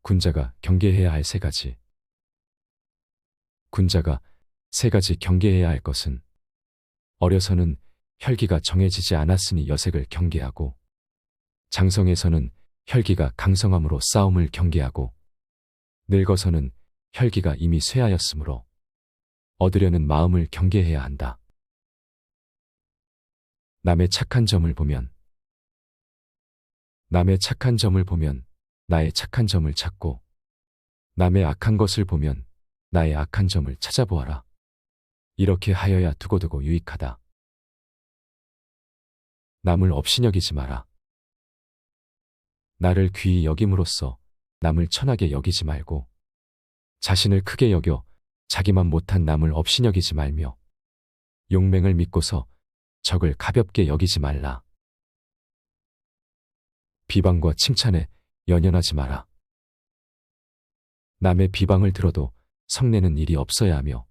군자가 경계해야 할 3가지. 군자가 3가지 경계해야 할 것은 어려서는 혈기가 정해지지 않았으니 여색을 경계하고, 장성에서는 혈기가 강성함으로 싸움을 경계하고, 늙어서는 혈기가 이미 쇠하였으므로 얻으려는 마음을 경계해야 한다. 남의 착한 점을 보면 나의 착한 점을 찾고, 남의 악한 것을 보면 나의 악한 점을 찾아보아라. 이렇게 하여야 두고두고 유익하다. 남을 업신여기지 마라. 나를 귀히 여김으로써 남을 천하게 여기지 말고, 자신을 크게 여겨 자기만 못한 남을 업신여기지 말며, 용맹을 믿고서 적을 가볍게 여기지 말라. 비방과 칭찬에 연연하지 마라. 남의 비방을 들어도 성내는 일이 없어야 하며,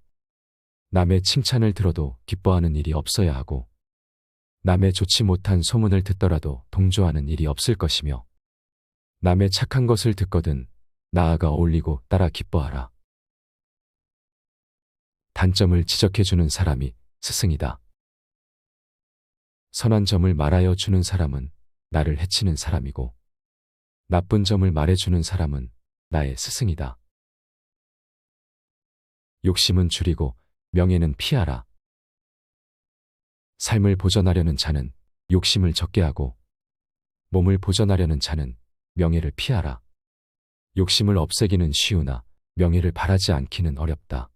남의 칭찬을 들어도 기뻐하는 일이 없어야 하고, 남의 좋지 못한 소문을 듣더라도 동조하는 일이 없을 것이며, 남의 착한 것을 듣거든 나아가 어울리고 따라 기뻐하라. 단점을 지적해주는 사람이 스승이다. 선한 점을 말하여 주는 사람은 나를 해치는 사람이고, 나쁜 점을 말해주는 사람은 나의 스승이다. 욕심은 줄이고 명예는 피하라. 삶을 보전하려는 자는 욕심을 적게 하고, 몸을 보전하려는 자는 명예를 피하라. 욕심을 없애기는 쉬우나 명예를 바라지 않기는 어렵다.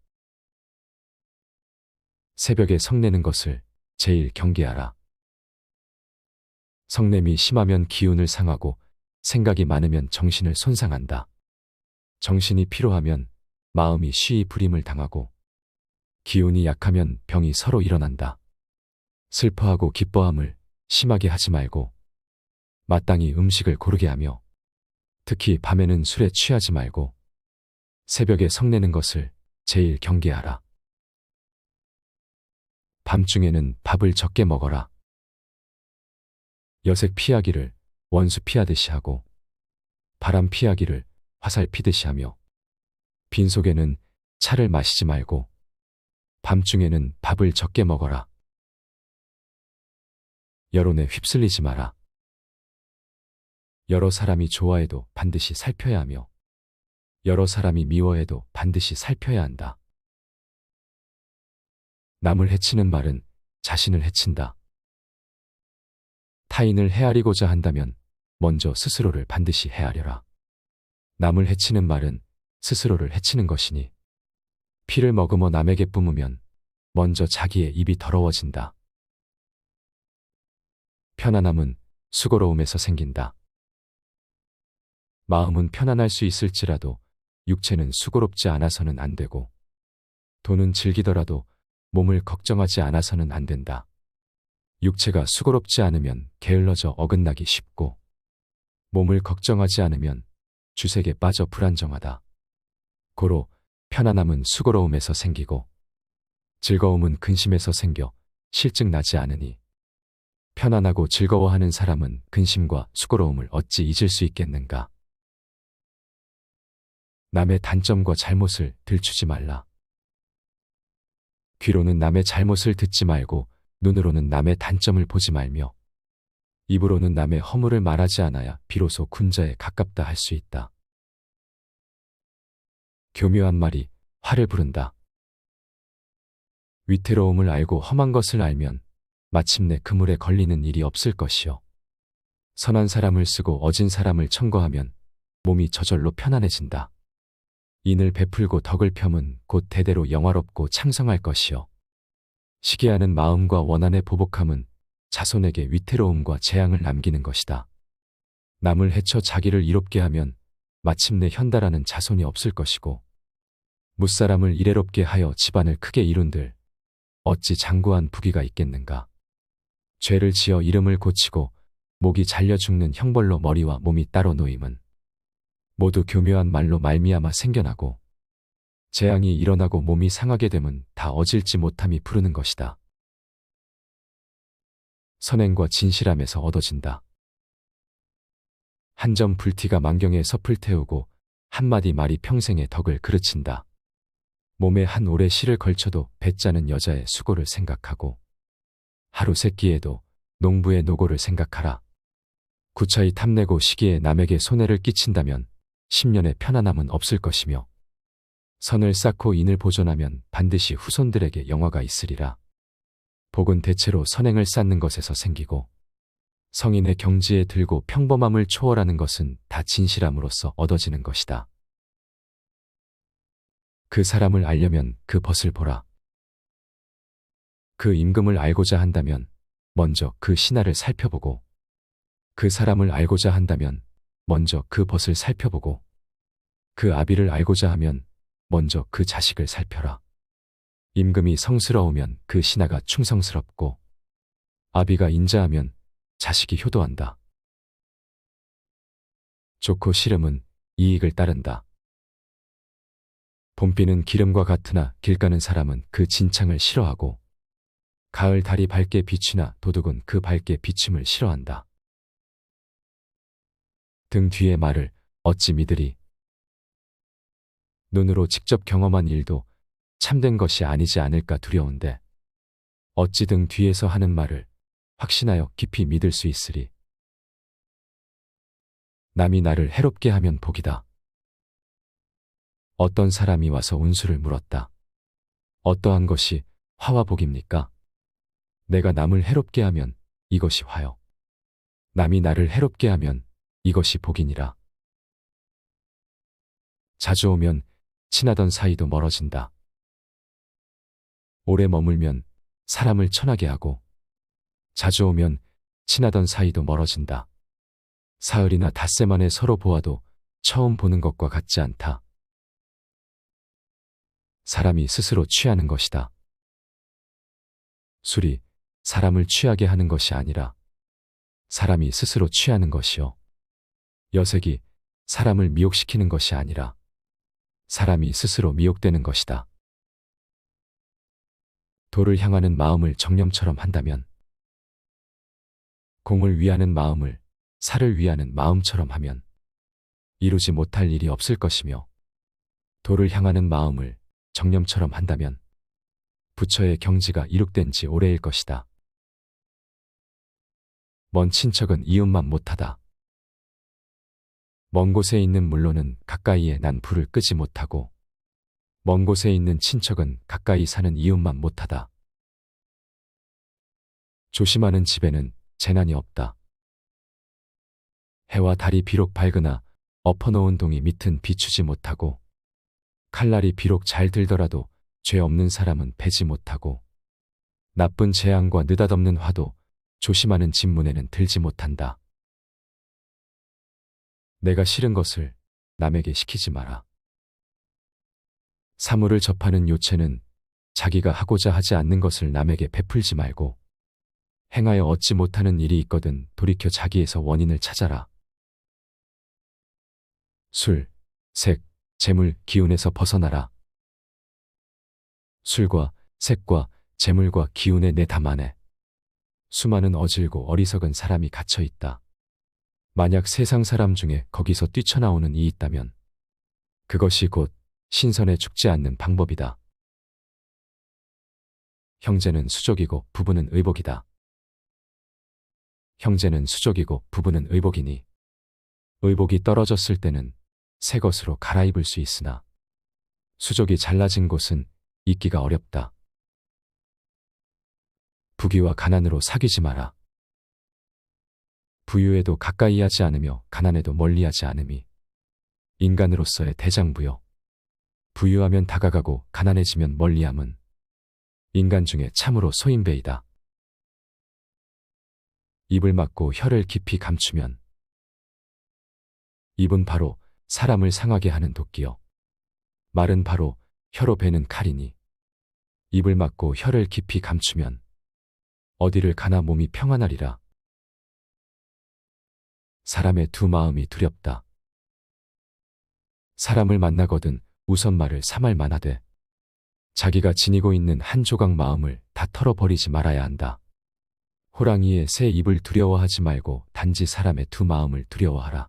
새벽에 성내는 것을 제일 경계하라. 성냄이 심하면 기운을 상하고, 생각이 많으면 정신을 손상한다. 정신이 피로하면 마음이 쉬이 불임을 당하고, 기운이 약하면 병이 서로 일어난다. 슬퍼하고 기뻐함을 심하게 하지 말고, 마땅히 음식을 고르게 하며, 특히 밤에는 술에 취하지 말고, 새벽에 성내는 것을 제일 경계하라. 밤중에는 밥을 적게 먹어라. 여색 피하기를 원수 피하듯이 하고, 바람 피하기를 화살 피듯이 하며, 빈속에는 차를 마시지 말고, 밤중에는 밥을 적게 먹어라. 여론에 휩쓸리지 마라. 여러 사람이 좋아해도 반드시 살펴야 하며, 여러 사람이 미워해도 반드시 살펴야 한다. 남을 해치는 말은 자신을 해친다. 타인을 헤아리고자 한다면 먼저 스스로를 반드시 헤아려라. 남을 해치는 말은 스스로를 해치는 것이니, 피를 머금어 남에게 뿜으면 먼저 자기의 입이 더러워진다. 편안함은 수고로움에서 생긴다. 마음은 편안할 수 있을지라도 육체는 수고롭지 않아서는 안 되고, 돈은 즐기더라도 몸을 걱정하지 않아서는 안 된다. 육체가 수고롭지 않으면 게을러져 어긋나기 쉽고, 몸을 걱정하지 않으면 주색에 빠져 불안정하다. 고로 편안함은 수고로움에서 생기고, 즐거움은 근심에서 생겨 실증 나지 않으니, 편안하고 즐거워하는 사람은 근심과 수고로움을 어찌 잊을 수 있겠는가. 남의 단점과 잘못을 들추지 말라. 귀로는 남의 잘못을 듣지 말고, 눈으로는 남의 단점을 보지 말며, 입으로는 남의 허물을 말하지 않아야 비로소 군자에 가깝다 할 수 있다. 교묘한 말이 화를 부른다. 위태로움을 알고 험한 것을 알면 마침내 그물에 걸리는 일이 없을 것이요. 선한 사람을 쓰고 어진 사람을 청거하면 몸이 저절로 편안해진다. 인을 베풀고 덕을 펴면 곧 대대로 영화롭고 창성할 것이요. 시기하는 마음과 원한의 보복함은 자손에게 위태로움과 재앙을 남기는 것이다. 남을 해쳐 자기를 이롭게 하면 마침내 현달하는 자손이 없을 것이고, 무사람을 이래롭게 하여 집안을 크게 이룬들 어찌 장구한 부귀가 있겠는가. 죄를 지어 이름을 고치고 목이 잘려 죽는 형벌로 머리와 몸이 따로 놓임은 모두 교묘한 말로 말미암아 생겨나고, 재앙이 일어나고 몸이 상하게 되면 다 어질지 못함이 부르는 것이다. 선행과 진실함에서 얻어진다. 한 점 불티가 만경에 섭을 태우고 한마디 말이 평생의 덕을 그르친다. 몸에 한 올의 실을 걸쳐도 배짜는 여자의 수고를 생각하고 하루 세끼에도 농부의 노고를 생각하라. 구차히 탐내고 시기에 남에게 손해를 끼친다면 10년의 편안함은 없을 것이며 선을 쌓고 인을 보존하면 반드시 후손들에게 영화가 있으리라. 복은 대체로 선행을 쌓는 것에서 생기고 성인의 경지에 들고 평범함을 초월하는 것은 다 진실함으로써 얻어지는 것이다. 그 사람을 알려면 그 벗을 보라. 그 임금을 알고자 한다면 먼저 그 신하를 살펴보고 그 사람을 알고자 한다면 먼저 그 벗을 살펴보고 그 아비를 알고자 하면 먼저 그 자식을 살펴라. 임금이 성스러우면 그 신하가 충성스럽고 아비가 인자하면 자식이 효도한다. 좋고 싫음은 이익을 따른다. 봄비는 기름과 같으나 길 가는 사람은 그 진창을 싫어하고 가을 달이 밝게 비추나 도둑은 그 밝게 비춤을 싫어한다. 등 뒤의 말을 어찌 믿으리. 눈으로 직접 경험한 일도 참된 것이 아니지 않을까 두려운데 어찌 등 뒤에서 하는 말을 확신하여 깊이 믿을 수 있으리. 남이 나를 해롭게 하면 복이다. 어떤 사람이 와서 운수를 물었다. 어떠한 것이 화와 복입니까? 내가 남을 해롭게 하면 이것이 화요. 남이 나를 해롭게 하면 이것이 복이니라. 자주 오면 친하던 사이도 멀어진다. 오래 머물면 사람을 천하게 하고 자주 오면 친하던 사이도 멀어진다. 사흘이나 닷새 만에 서로 보아도 처음 보는 것과 같지 않다. 사람이 스스로 취하는 것이다. 술이 사람을 취하게 하는 것이 아니라 사람이 스스로 취하는 것이요. 여색이 사람을 미혹시키는 것이 아니라 사람이 스스로 미혹되는 것이다. 도를 향하는 마음을 정념처럼 한다면 공을 위하는 마음을 살을 위하는 마음처럼 하면 이루지 못할 일이 없을 것이며 도를 향하는 마음을 정념처럼 한다면 부처의 경지가 이룩된 지 오래일 것이다. 먼 친척은 이웃만 못하다. 먼 곳에 있는 물로는 가까이에 난 불을 끄지 못하고 먼 곳에 있는 친척은 가까이 사는 이웃만 못하다. 조심하는 집에는 재난이 없다. 해와 달이 비록 밝으나 엎어놓은 동이 밑은 비추지 못하고 칼날이 비록 잘 들더라도 죄 없는 사람은 베지 못하고 나쁜 재앙과 느닷없는 화도 조심하는 집 문에는 들지 못한다. 내가 싫은 것을 남에게 시키지 마라. 사물을 접하는 요체는 자기가 하고자 하지 않는 것을 남에게 베풀지 말고 행하여 얻지 못하는 일이 있거든 돌이켜 자기에서 원인을 찾아라. 술, 색, 재물, 기운에서 벗어나라. 술과 색과 재물과 기운의 내 담 안에 수많은 어질고 어리석은 사람이 갇혀 있다. 만약 세상 사람 중에 거기서 뛰쳐나오는 이 있다면 그것이 곧 신선에 죽지 않는 방법이다. 형제는 수족이고 부부는 의복이다. 형제는 수족이고 부부는 의복이니 의복이 떨어졌을 때는 새 것으로 갈아입을 수 있으나 수족이 잘라진 곳은 잊기가 어렵다. 부귀와 가난으로 사귀지 마라. 부유에도 가까이 하지 않으며 가난에도 멀리 하지 않음이 인간으로서의 대장부요. 부유하면 다가가고 가난해지면 멀리함은 인간 중에 참으로 소인배이다. 입을 막고 혀를 깊이 감추면 입은 바로 사람을 상하게 하는 도끼요. 말은 바로 혀로 베는 칼이니 입을 막고 혀를 깊이 감추면 어디를 가나 몸이 평안하리라. 사람의 두 마음이 두렵다. 사람을 만나거든 우선 말을 삼할 만하되 자기가 지니고 있는 한 조각 마음을 다 털어버리지 말아야 한다. 호랑이의 새 입을 두려워하지 말고 단지 사람의 두 마음을 두려워하라.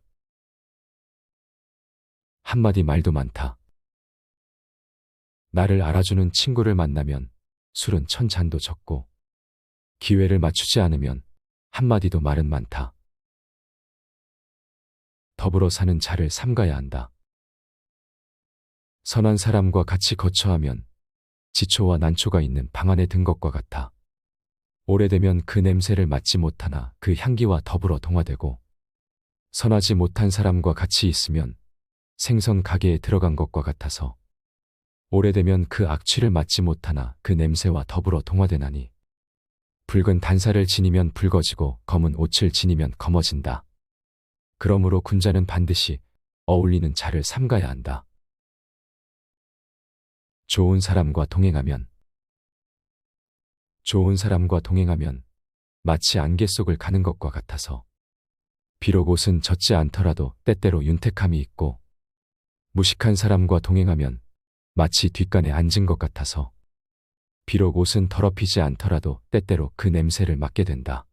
한마디 말도 많다. 나를 알아주는 친구를 만나면 술은 천 잔도 적고 기회를 맞추지 않으면 한마디도 말은 많다. 더불어 사는 자를 삼가야 한다. 선한 사람과 같이 거처하면 지초와 난초가 있는 방 안에 든 것과 같아. 오래되면 그 냄새를 맡지 못하나 그 향기와 더불어 동화되고, 선하지 못한 사람과 같이 있으면 생선 가게에 들어간 것과 같아서 오래되면 그 악취를 맡지 못하나 그 냄새와 더불어 동화되나니, 붉은 단사를 지니면 붉어지고 검은 옷을 지니면 검어진다. 그러므로 군자는 반드시 어울리는 자를 삼가야 한다. 좋은 사람과 동행하면 마치 안개 속을 가는 것과 같아서, 비록 옷은 젖지 않더라도 때때로 윤택함이 있고, 무식한 사람과 동행하면 마치 뒷간에 앉은 것 같아서 비록 옷은 더럽히지 않더라도 때때로 그 냄새를 맡게 된다.